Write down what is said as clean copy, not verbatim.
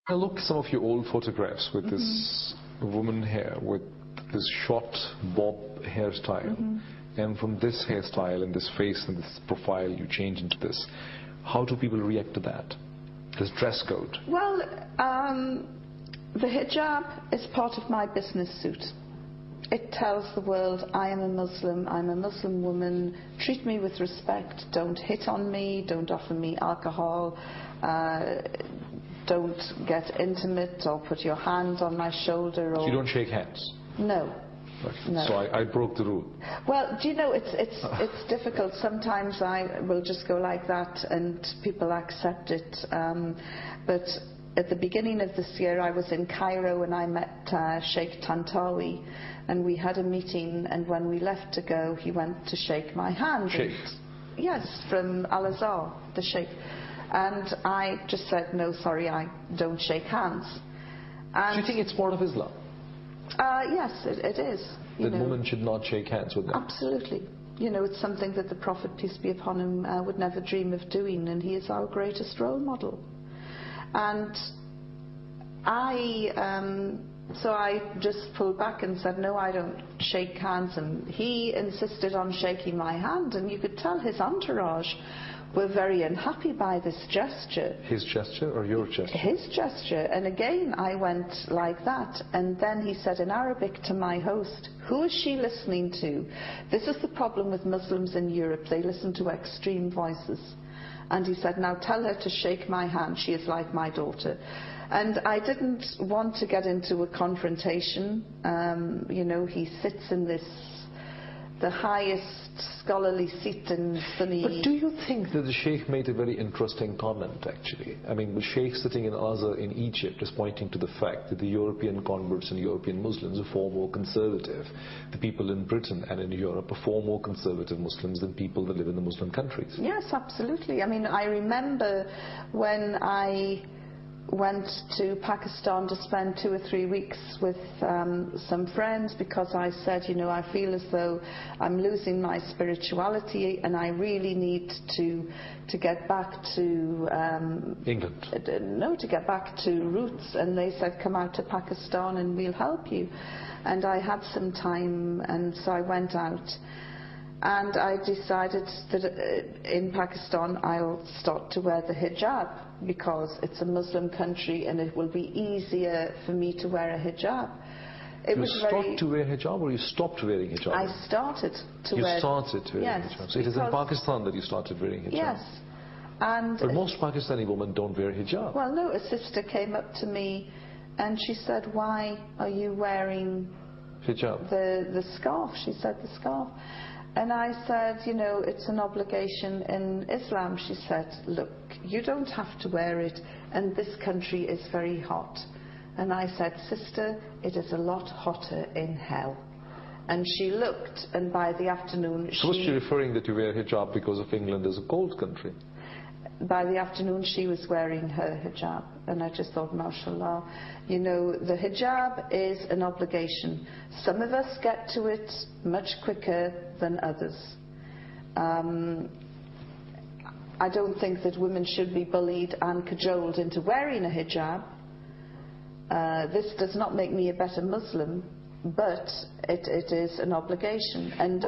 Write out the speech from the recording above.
I look at some of your old photographs with this woman here with this short bob hairstyle, and from this hairstyle and this face and this profile you change into this. How do people react to that? This dress code? Well, the hijab is part of my business suit. It tells the world I am a Muslim, I'm a Muslim woman, treat me with respect, don't hit on me, don't offer me alcohol, don't get intimate or put your hand on my shoulder. Or... So you don't shake hands? No. Okay. No. So I broke the rule. Well, do you know, it's difficult. Sometimes I will just go like that and people accept it. But at the beginning of this year I was in Cairo and I met Sheikh Tantawi, and we had a meeting, and when we left to go he went to shake my hand. Sheikh? Yes, from Al-Azhar, the Sheikh. And I just said, no, sorry, I don't shake hands. And do you think it's part of Islam? Yes, it is. That women should not shake hands with them? Absolutely. You know, it's something that the Prophet, peace be upon him, would never dream of doing, and he is our greatest role model. And so I just pulled back and said, no, I don't shake hands. And he insisted on shaking my hand, and you could tell his entourage were very unhappy by this gesture. His gesture or your gesture? His gesture. And again I went like that, and then he said in Arabic to my host, who is she listening to? This is the problem with Muslims in Europe, they listen to extreme voices. And he said, now tell her to shake my hand, she is like my daughter. And I didn't want to get into a confrontation. You know, he sits in the highest scholarly seat in Sunni. But do you think that the Sheikh made a very interesting comment, actually? I mean, the Sheikh sitting in Al-Azhar in Egypt is pointing to the fact that the European converts and European Muslims are far more conservative. The people in Britain and in Europe are far more conservative Muslims than people that live in the Muslim countries. Yes, absolutely. I mean, I remember when I went to Pakistan to spend 2 or 3 weeks with some friends, because I said, you know, I feel as though I'm losing my spirituality and I really need to get back to England. No, to get back to roots. And they said, come out to Pakistan and we'll help you. And I had some time, and so I went out. And I decided that in Pakistan I'll start to wear the hijab, because it's a Muslim country and it will be easier for me to wear a hijab. You started to wear hijab, or you stopped wearing hijab? I started to wear. You started to wear hijab. So it is in Pakistan that you started wearing hijab? Yes. And but most Pakistani women don't wear hijab. Well, no, a sister came up to me and she said, why are you wearing hijab? The scarf? She said, the scarf. And I said, you know, it's an obligation in Islam. She said, look, you don't have to wear it, and this country is very hot. And I said, sister, it is a lot hotter in hell. And she looked, and by the afternoon So was she referring that you wear hijab because of England as a cold country? By the afternoon she was wearing her hijab, and I just thought, mashallah, you know, the hijab is an obligation. Some of us get to it much quicker than others. I don't think that women should be bullied and cajoled into wearing a hijab. This does not make me a better Muslim, but it is an obligation. And